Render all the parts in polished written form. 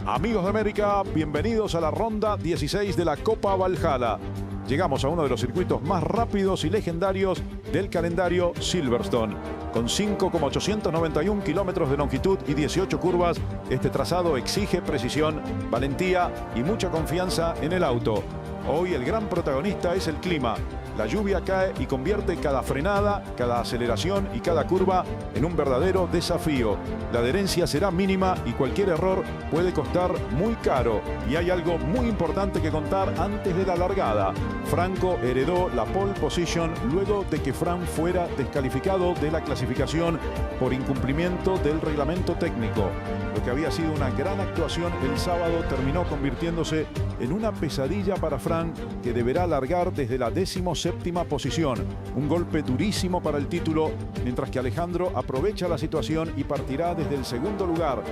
Amigos de América, bienvenidos a la ronda 16 de la Copa Valhalla. Llegamos a uno de los circuitos más rápidos y legendarios del calendario Silverstone. Con 5,891 kilómetros de longitud y 18 curvas, este trazado exige precisión, valentía y mucha confianza en el auto. Hoy el gran protagonista es el clima. La lluvia cae y convierte cada frenada, cada aceleración y cada curva en un verdadero desafío. La adherencia será mínima y cualquier error puede costar muy caro. Y hay algo muy importante que contar antes de la largada. Franco heredó la pole position luego de que Fran fuera descalificado de la clasificación por incumplimiento del reglamento técnico. Lo que había sido una gran actuación el sábado terminó convirtiéndose en una pesadilla para Fran, que deberá largar desde la 17ª posición. Un golpe durísimo para el título, mientras que Alejandro aprovecha la situación y partirá desde el segundo lugar.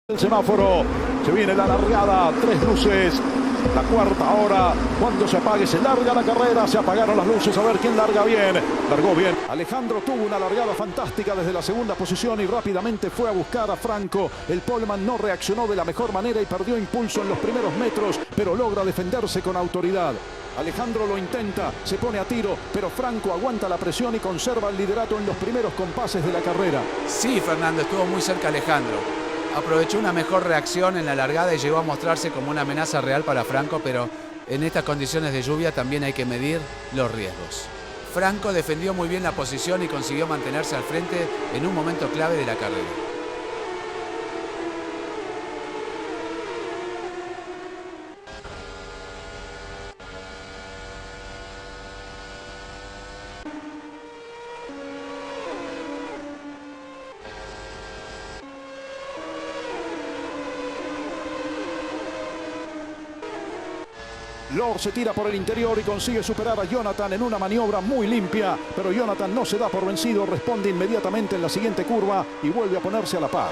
El semáforo, se viene la largada, 3 luces, la cuarta hora, cuando se apague se larga la carrera, se apagaron las luces, a ver quién larga bien, largó bien. Alejandro tuvo una largada fantástica desde la segunda posición y rápidamente fue a buscar a Franco. El poleman no reaccionó de la mejor manera y perdió impulso en los primeros metros, pero logra defenderse con autoridad. Alejandro lo intenta, se pone a tiro, pero Franco aguanta la presión y conserva el liderato en los primeros compases de la carrera. Sí, Fernando, estuvo muy cerca Alejandro. Aprovechó una mejor reacción en la largada y llegó a mostrarse como una amenaza real para Franco, pero en estas condiciones de lluvia también hay que medir los riesgos. Franco defendió muy bien la posición y consiguió mantenerse al frente en un momento clave de la carrera. Lord se tira por el interior y consigue superar a Jonathan en una maniobra muy limpia, pero Jonathan no se da por vencido, responde inmediatamente en la siguiente curva y vuelve a ponerse a la par.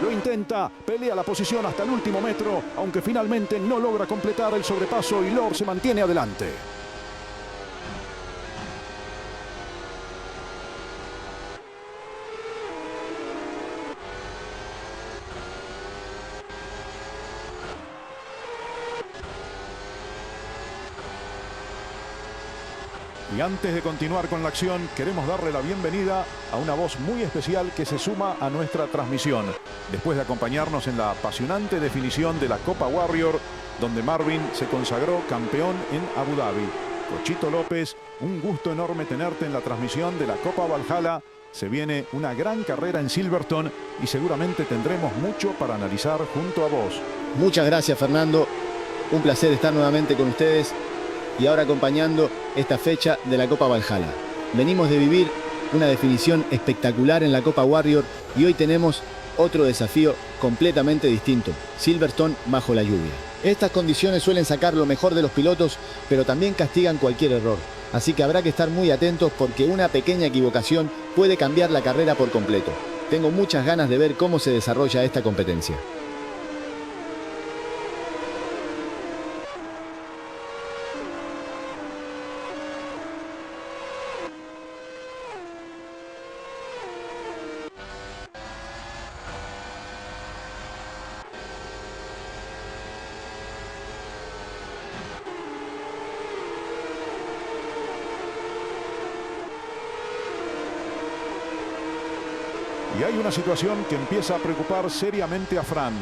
Lo intenta, pelea la posición hasta el último metro, aunque finalmente no logra completar el sobrepaso y Lord se mantiene adelante. Y antes de continuar con la acción, queremos darle la bienvenida a una voz muy especial que se suma a nuestra transmisión. Después de acompañarnos en la apasionante definición de la Copa Warrior, donde Marvin se consagró campeón en Abu Dhabi. Cochito López, un gusto enorme tenerte en la transmisión de la Copa Valhalla. Se viene una gran carrera en Silverstone y seguramente tendremos mucho para analizar junto a vos. Muchas gracias, Fernando. Un placer estar nuevamente con ustedes y ahora acompañando esta fecha de la Copa Valhalla. Venimos de vivir una definición espectacular en la Copa Warrior y hoy tenemos otro desafío completamente distinto: Silverstone bajo la lluvia. Estas condiciones suelen sacar lo mejor de los pilotos, pero también castigan cualquier error. Así que habrá que estar muy atentos porque una pequeña equivocación puede cambiar la carrera por completo. Tengo muchas ganas de ver cómo se desarrolla esta competencia. Y hay una situación que empieza a preocupar seriamente a Fran.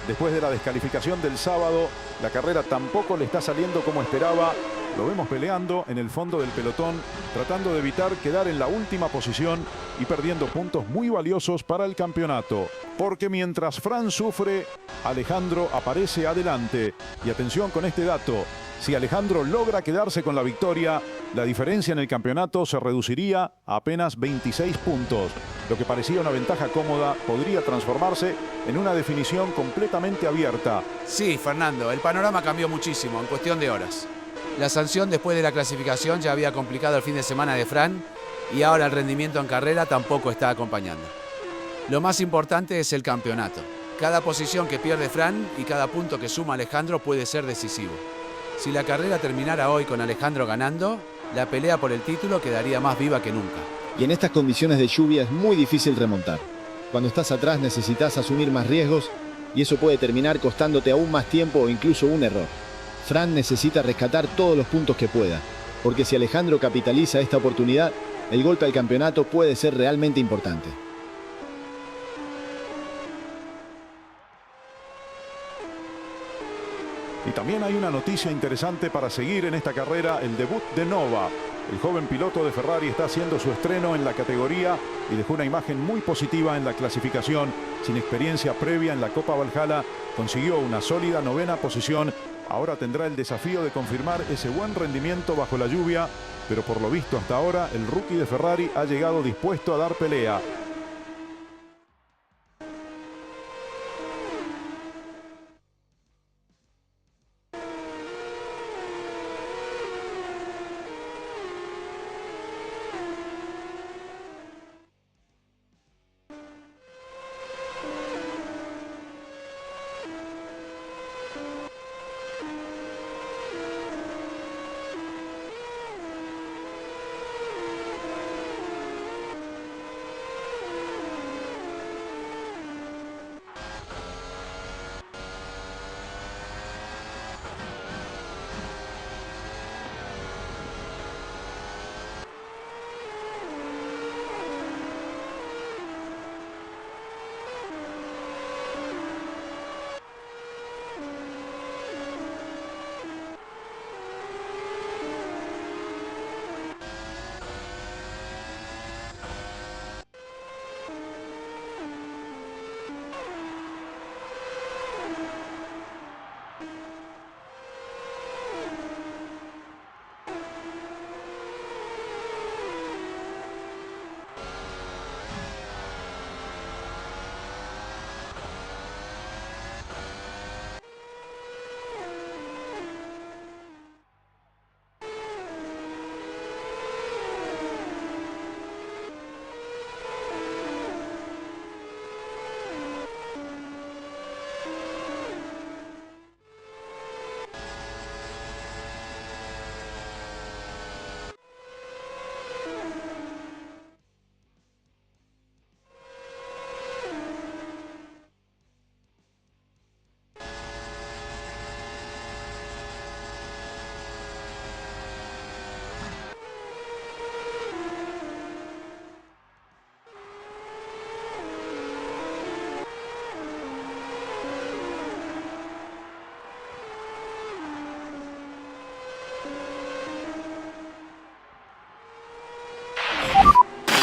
Después de la descalificación del sábado, la carrera tampoco le está saliendo como esperaba Lo vemos peleando en el fondo del pelotón, tratando de evitar quedar en la última posición y perdiendo puntos muy valiosos para el campeonato. Porque mientras Fran sufre, Alejandro aparece adelante. Y atención con este dato, si Alejandro logra quedarse con la victoria, la diferencia en el campeonato se reduciría a apenas 26 puntos. Lo que parecía una ventaja cómoda podría transformarse en una definición completamente abierta. Sí, Fernando, el panorama cambió muchísimo en cuestión de horas. La sanción después de la clasificación ya había complicado el fin de semana de Fran y ahora el rendimiento en carrera tampoco está acompañando. Lo más importante es el campeonato. Cada posición que pierde Fran y cada punto que suma Alejandro puede ser decisivo. Si la carrera terminara hoy con Alejandro ganando, la pelea por el título quedaría más viva que nunca. Y en estas condiciones de lluvia es muy difícil remontar. Cuando estás atrás necesitas asumir más riesgos y eso puede terminar costándote aún más tiempo o incluso un error. Fran necesita rescatar todos los puntos que pueda, porque si Alejandro capitaliza esta oportunidad, el golpe al campeonato puede ser realmente importante. Y también hay una noticia interesante para seguir en esta carrera, el debut de Nova. El joven piloto de Ferrari está haciendo su estreno en la categoría y dejó una imagen muy positiva en la clasificación. Sin experiencia previa en la Copa Valhalla, consiguió una sólida 9ª posición. Ahora tendrá el desafío de confirmar ese buen rendimiento bajo la lluvia, pero por lo visto hasta ahora el rookie de Ferrari ha llegado dispuesto a dar pelea.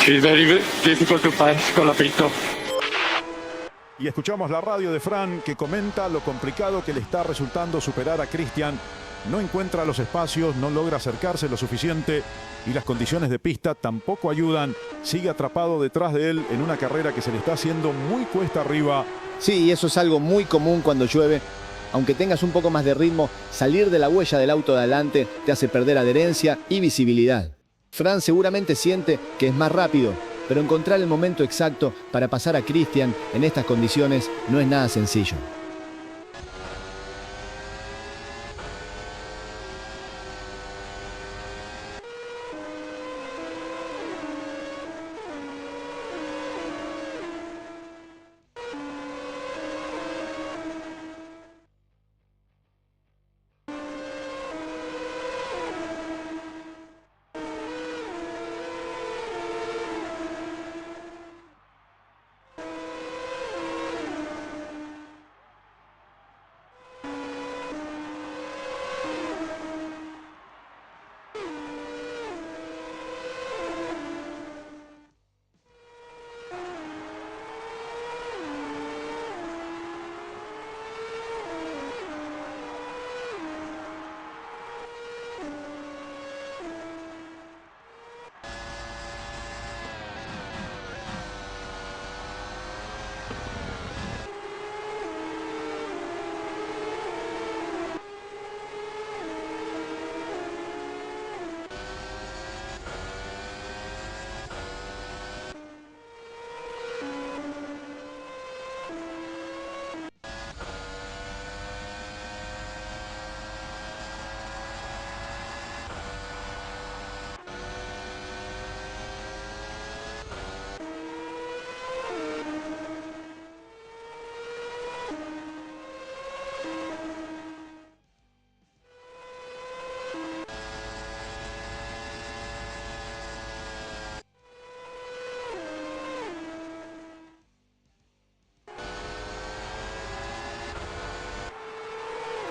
It's very difficult to pass Colapinto. Y escuchamos la radio de Fran que comenta lo complicado que le está resultando superar a Christian. No encuentra los espacios, no logra acercarse lo suficiente y las condiciones de pista tampoco ayudan. Sigue atrapado detrás de él en una carrera que se le está haciendo muy cuesta arriba. Sí, y eso es algo muy común cuando llueve. Aunque tengas un poco más de ritmo, salir de la huella del auto de adelante te hace perder adherencia y visibilidad. Fran seguramente siente que es más rápido, pero encontrar el momento exacto para pasar a Christian en estas condiciones no es nada sencillo.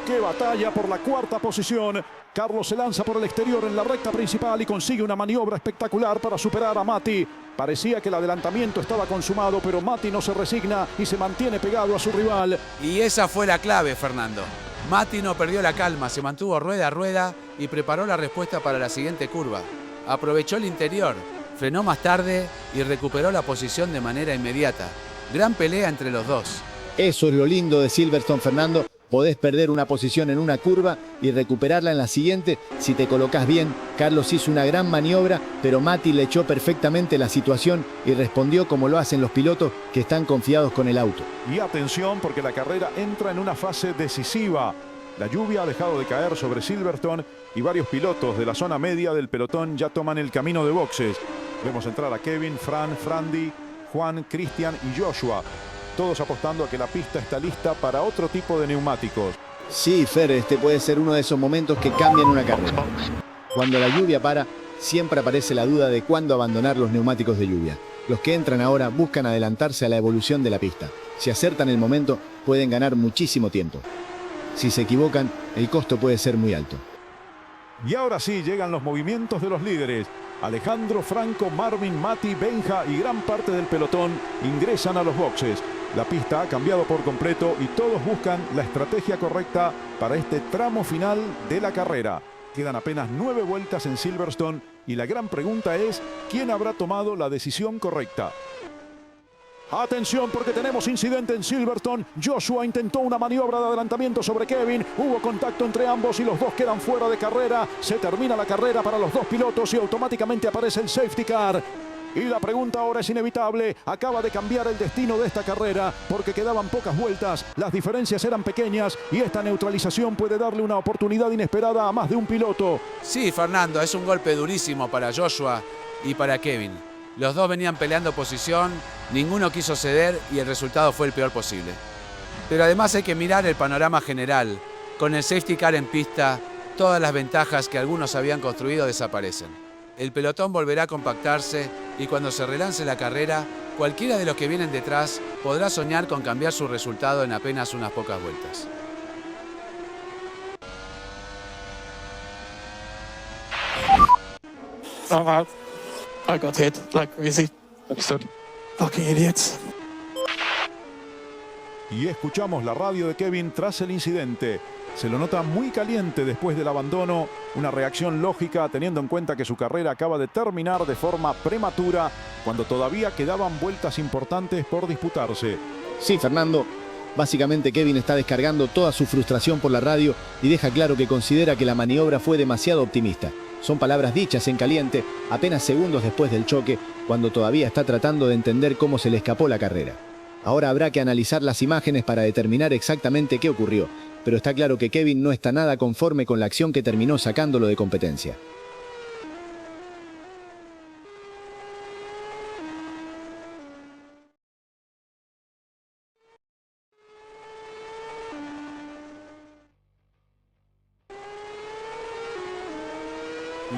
¡Qué batalla por la cuarta posición! Carlos se lanza por el exterior en la recta principal y consigue una maniobra espectacular para superar a Mati. Parecía que el adelantamiento estaba consumado, pero Mati no se resigna y se mantiene pegado a su rival. Y esa fue la clave, Fernando. Mati no perdió la calma, se mantuvo rueda a rueda y preparó la respuesta para la siguiente curva. Aprovechó el interior, frenó más tarde y recuperó la posición de manera inmediata. Gran pelea entre los dos. Eso es lo lindo de Silverstone, Fernando. Podés perder una posición en una curva y recuperarla en la siguiente si te colocas bien. Carlos hizo una gran maniobra, pero Mati le echó perfectamente la situación y respondió como lo hacen los pilotos que están confiados con el auto. Y atención, porque la carrera entra en una fase decisiva. La lluvia ha dejado de caer sobre Silverstone y varios pilotos de la zona media del pelotón ya toman el camino de boxes. Vemos entrar a Kevin, Fran, Frandy, Juan, Cristian y Joshua. Todos apostando a que la pista está lista para otro tipo de neumáticos. Sí, Fer, este puede ser uno de esos momentos que cambian una carrera. Cuando la lluvia para, siempre aparece la duda de cuándo abandonar los neumáticos de lluvia. Los que entran ahora buscan adelantarse a la evolución de la pista. Si acertan el momento, pueden ganar muchísimo tiempo. Si se equivocan, el costo puede ser muy alto. Y ahora sí llegan los movimientos de los líderes. Alejandro, Franco, Marvin, Mati, Benja y gran parte del pelotón ingresan a los boxes. La pista ha cambiado por completo y todos buscan la estrategia correcta para este tramo final de la carrera. Quedan apenas 9 vueltas en Silverstone y la gran pregunta es ¿quién habrá tomado la decisión correcta? Atención, porque tenemos incidente en Silverstone. Joshua intentó una maniobra de adelantamiento sobre Kevin. Hubo contacto entre ambos y los dos quedan fuera de carrera. Se termina la carrera para los dos pilotos y automáticamente aparece el safety car. Y la pregunta ahora es inevitable. Acaba de cambiar el destino de esta carrera porque quedaban pocas vueltas. Las diferencias eran pequeñas y esta neutralización puede darle una oportunidad inesperada a más de un piloto. Sí, Fernando, es un golpe durísimo para Joshua y para Kevin. Los dos venían peleando posición, ninguno quiso ceder y el resultado fue el peor posible. Pero además hay que mirar el panorama general. Con el safety car en pista, todas las ventajas que algunos habían construido desaparecen. El pelotón volverá a compactarse y cuando se relance la carrera, cualquiera de los que vienen detrás podrá soñar con cambiar su resultado en apenas unas pocas vueltas. I got hit like crazy. Understood. Fucking idiots. Y escuchamos la radio de Kevin tras el incidente. Se lo nota muy caliente después del abandono, una reacción lógica teniendo en cuenta que su carrera acaba de terminar de forma prematura cuando todavía quedaban vueltas importantes por disputarse. Sí, Fernando, básicamente Kevin está descargando toda su frustración por la radio y deja claro que considera que la maniobra fue demasiado optimista. Son palabras dichas en caliente apenas segundos después del choque, cuando todavía está tratando de entender cómo se le escapó la carrera. Ahora habrá que analizar las imágenes para determinar exactamente qué ocurrió, pero está claro que Kevin no está nada conforme con la acción que terminó sacándolo de competencia.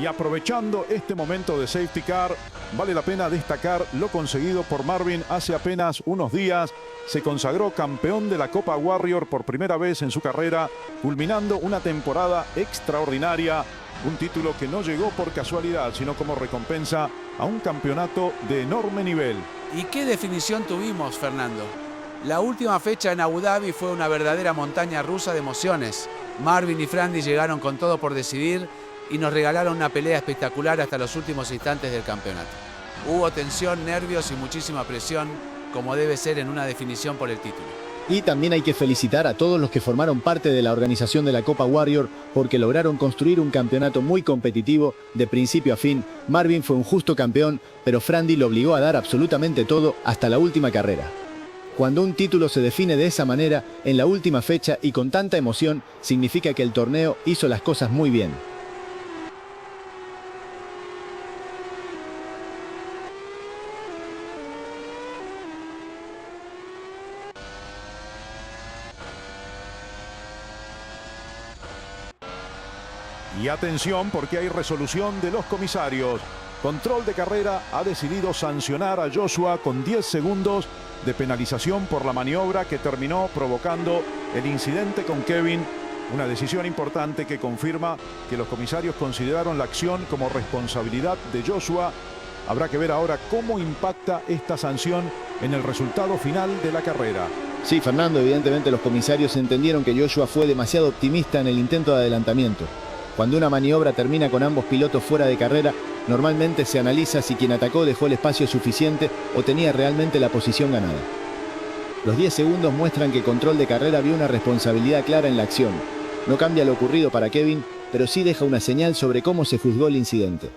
Y aprovechando este momento de safety car, vale la pena destacar lo conseguido por Marvin hace apenas unos días. Se consagró campeón de la Copa Warrior por primera vez en su carrera, culminando una temporada extraordinaria. Un título que no llegó por casualidad, sino como recompensa a un campeonato de enorme nivel. ¿Y qué definición tuvimos, Fernando? La última fecha en Abu Dhabi fue una verdadera montaña rusa de emociones. Marvin y Frandy llegaron con todo por decidir y nos regalaron una pelea espectacular hasta los últimos instantes del campeonato. Hubo tensión, nervios y muchísima presión, como debe ser en una definición por el título. Y también hay que felicitar a todos los que formaron parte de la organización de la Copa Warrior porque lograron construir un campeonato muy competitivo de principio a fin. Marvin fue un justo campeón, pero Frandy lo obligó a dar absolutamente todo hasta la última carrera. Cuando un título se define de esa manera, en la última fecha y con tanta emoción, significa que el torneo hizo las cosas muy bien. Y atención porque hay resolución de los comisarios. Control de Carrera ha decidido sancionar a Joshua con 10 segundos de penalización por la maniobra que terminó provocando el incidente con Kevin Una decisión importante que confirma que los comisarios consideraron la acción como responsabilidad de Joshua. Habrá que ver ahora cómo impacta esta sanción en el resultado final de la carrera. Sí, Fernando, evidentemente los comisarios entendieron que Joshua fue demasiado optimista en el intento de adelantamiento. Cuando una maniobra termina con ambos pilotos fuera de carrera, normalmente se analiza si quien atacó dejó el espacio suficiente o tenía realmente la posición ganada. Los 10 segundos muestran que Control de Carrera vio una responsabilidad clara en la acción. No cambia lo ocurrido para Kevin, pero sí deja una señal sobre cómo se juzgó el incidente.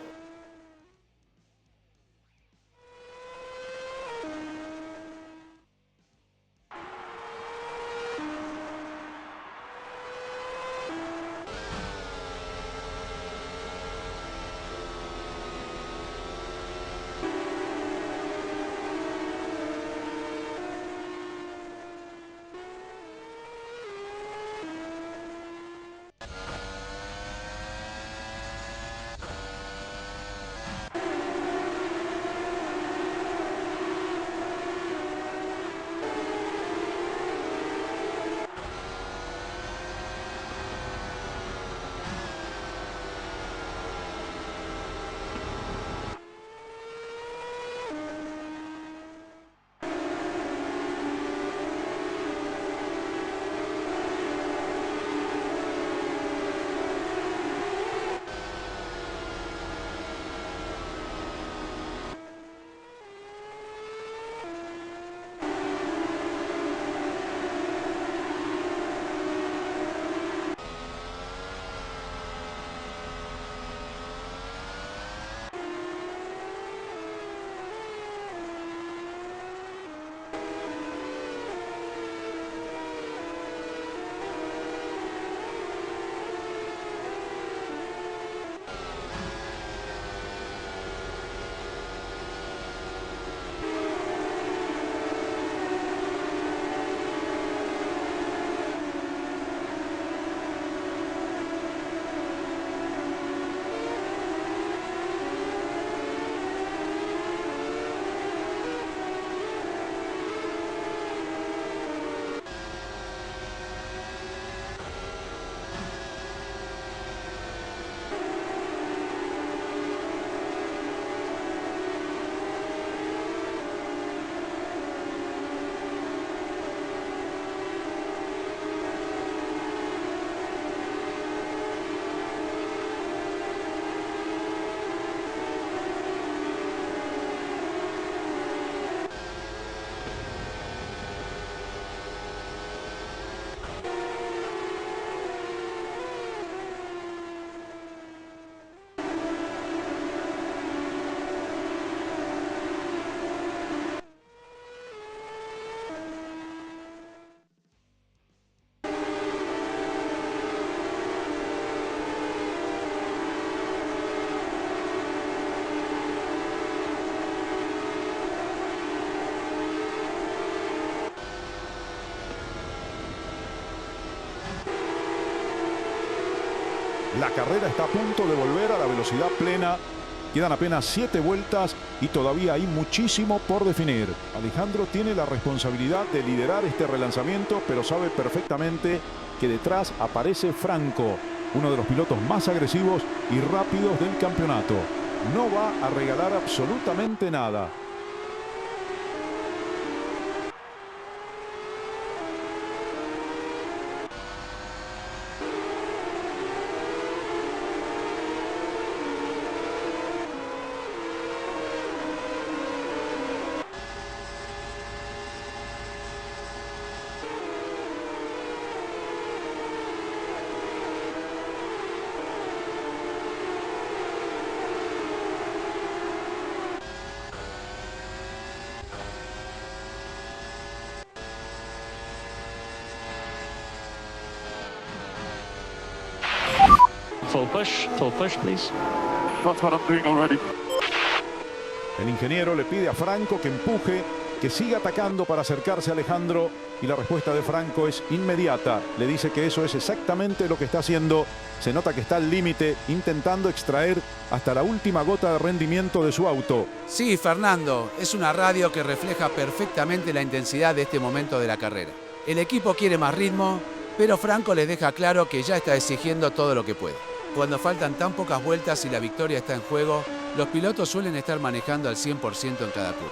La carrera está a punto de volver a la velocidad plena. Quedan apenas 7 vueltas y todavía hay muchísimo por definir. Alejandro tiene la responsabilidad de liderar este relanzamiento, pero sabe perfectamente que detrás aparece Franco, uno de los pilotos más agresivos y rápidos del campeonato. No va a regalar absolutamente nada. Full push, please. That's what I'm doing already. El ingeniero le pide a Franco que empuje, que siga atacando para acercarse a Alejandro, y la respuesta de Franco es inmediata. Le dice que eso es exactamente lo que está haciendo. Se nota que está al límite, intentando extraer hasta la última gota de rendimiento de su auto. Sí, Fernando, es una radio que refleja perfectamente la intensidad de este momento de la carrera. El equipo quiere más ritmo Pero Franco les deja claro que ya está exigiendo todo lo que puede. Cuando faltan tan pocas vueltas y la victoria está en juego, los pilotos suelen estar manejando al 100% en cada curva.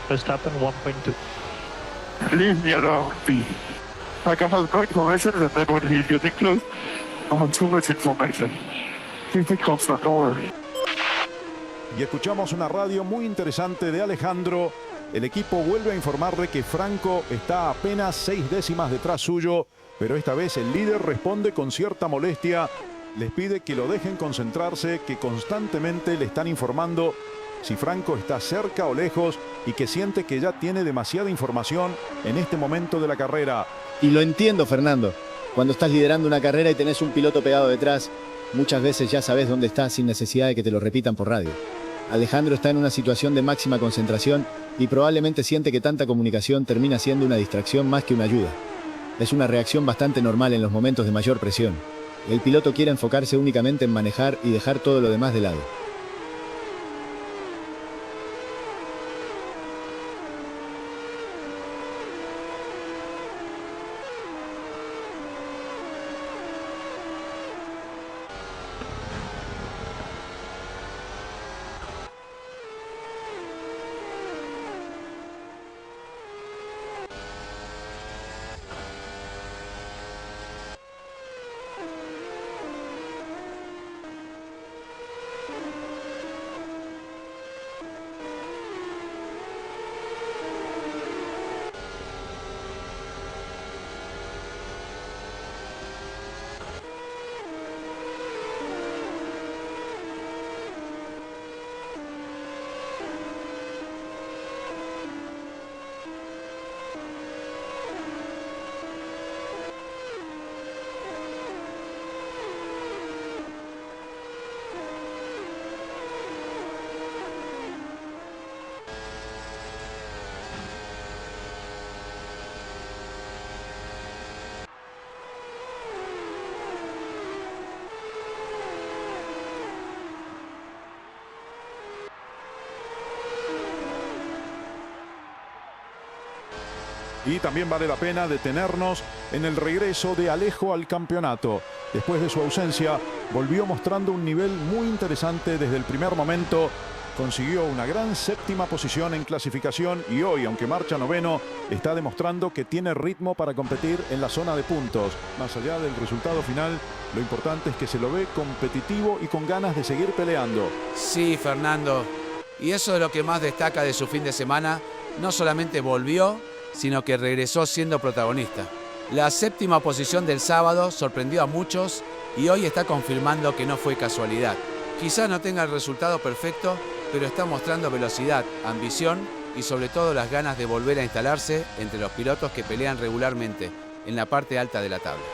Verstappen 1.2. Leave me alone, please. Like I have great information and then when he's getting close, I have too much information. He becomes the door. Y escuchamos una radio muy interesante de Alejandro. El equipo vuelve a informarle que Franco está a apenas 6 décimas detrás suyo, pero esta vez el líder responde con cierta molestia. Les pide que lo dejen concentrarse, que constantemente le están informando si Franco está cerca o lejos y que siente que ya tiene demasiada información en este momento de la carrera. Y lo entiendo, Fernando. Cuando estás liderando una carrera y tenés un piloto pegado detrás, muchas veces ya sabes dónde estás sin necesidad de que te lo repitan por radio. Alejandro está en una situación de máxima concentración y probablemente siente que tanta comunicación termina siendo una distracción más que una ayuda. Es una reacción bastante normal en los momentos de mayor presión. El piloto quiere enfocarse únicamente en manejar y dejar todo lo demás de lado. Y también vale la pena detenernos en el regreso de Alejo al campeonato. Después de su ausencia, volvió mostrando un nivel muy interesante desde el primer momento. Consiguió una gran séptima posición en clasificación y hoy, aunque marcha noveno, está demostrando que tiene ritmo para competir en la zona de puntos. Más allá del resultado final, lo importante es que se lo ve competitivo y con ganas de seguir peleando. Sí, Fernando. Y eso es lo que más destaca de su fin de semana. No solamente volvió, sino que regresó siendo protagonista. La séptima posición del sábado sorprendió a muchos y hoy está confirmando que no fue casualidad. Quizás no tenga el resultado perfecto, pero está mostrando velocidad, ambición y sobre todo las ganas de volver a instalarse entre los pilotos que pelean regularmente en la parte alta de la tabla.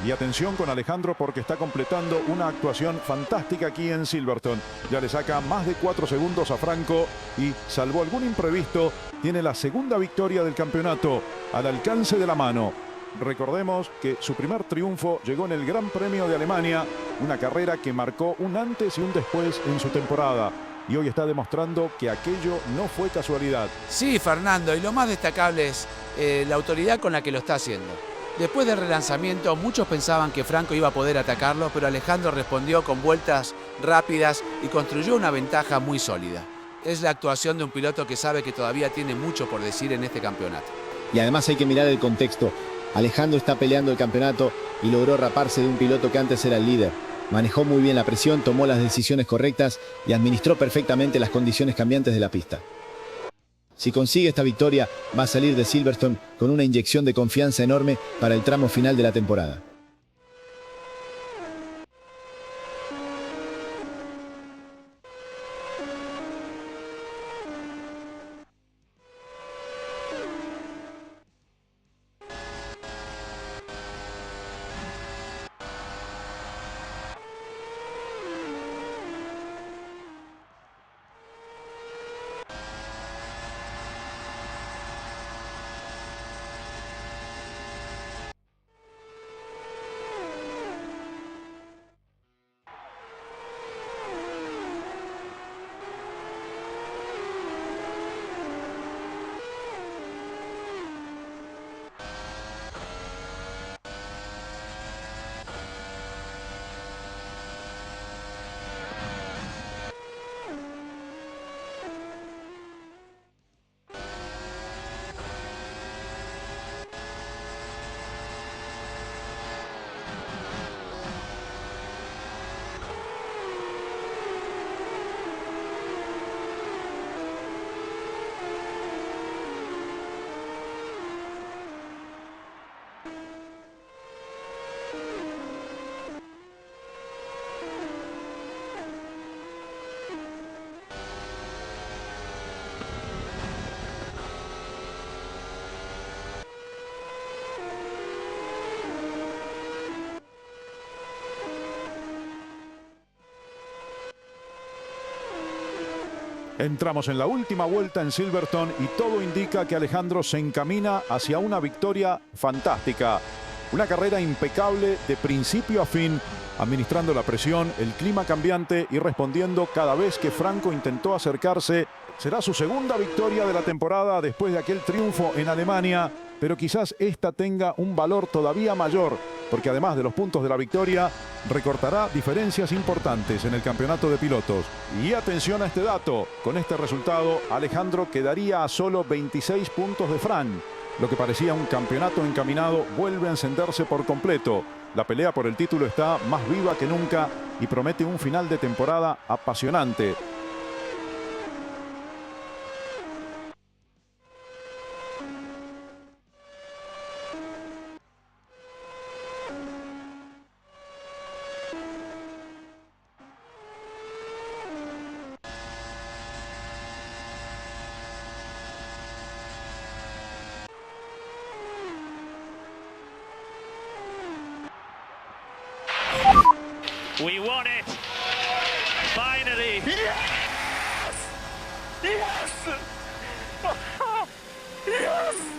Y atención con Alejandro porque está completando una actuación fantástica aquí en Silverstone. Ya le saca más de 4 segundos a Franco y, salvo algún imprevisto, tiene la segunda victoria del campeonato al alcance de la mano. Recordemos que su primer triunfo llegó en el Gran Premio de Alemania, una carrera que marcó un antes y un después en su temporada. Y hoy está demostrando que aquello no fue casualidad. Sí, Fernando, y lo más destacable es la autoridad con la que lo está haciendo. Después del relanzamiento, muchos pensaban que Franco iba a poder atacarlo, pero Alejandro respondió con vueltas rápidas y construyó una ventaja muy sólida. Es la actuación de un piloto que sabe que todavía tiene mucho por decir en este campeonato. Y además hay que mirar el contexto. Alejandro está peleando el campeonato y logró raparse de un piloto que antes era el líder. Manejó muy bien la presión, tomó las decisiones correctas y administró perfectamente las condiciones cambiantes de la pista. Si consigue esta victoria, va a salir de Silverstone con una inyección de confianza enorme para el tramo final de la temporada. Entramos en la última vuelta en Silverstone y todo indica que Alejandro se encamina hacia una victoria fantástica. Una carrera impecable de principio a fin, administrando la presión, el clima cambiante y respondiendo cada vez que Franco intentó acercarse. Será su segunda victoria de la temporada después de aquel triunfo en Alemania, pero quizás esta tenga un valor todavía mayor, porque además de los puntos de la victoria, recortará diferencias importantes en el campeonato de pilotos. Y atención a este dato, con este resultado Alejandro quedaría a solo 26 puntos de Fran. Lo que parecía un campeonato encaminado vuelve a encenderse por completo. La pelea por el título está más viva que nunca y promete un final de temporada apasionante. We won it! Finally! Yes! Yes! Yes!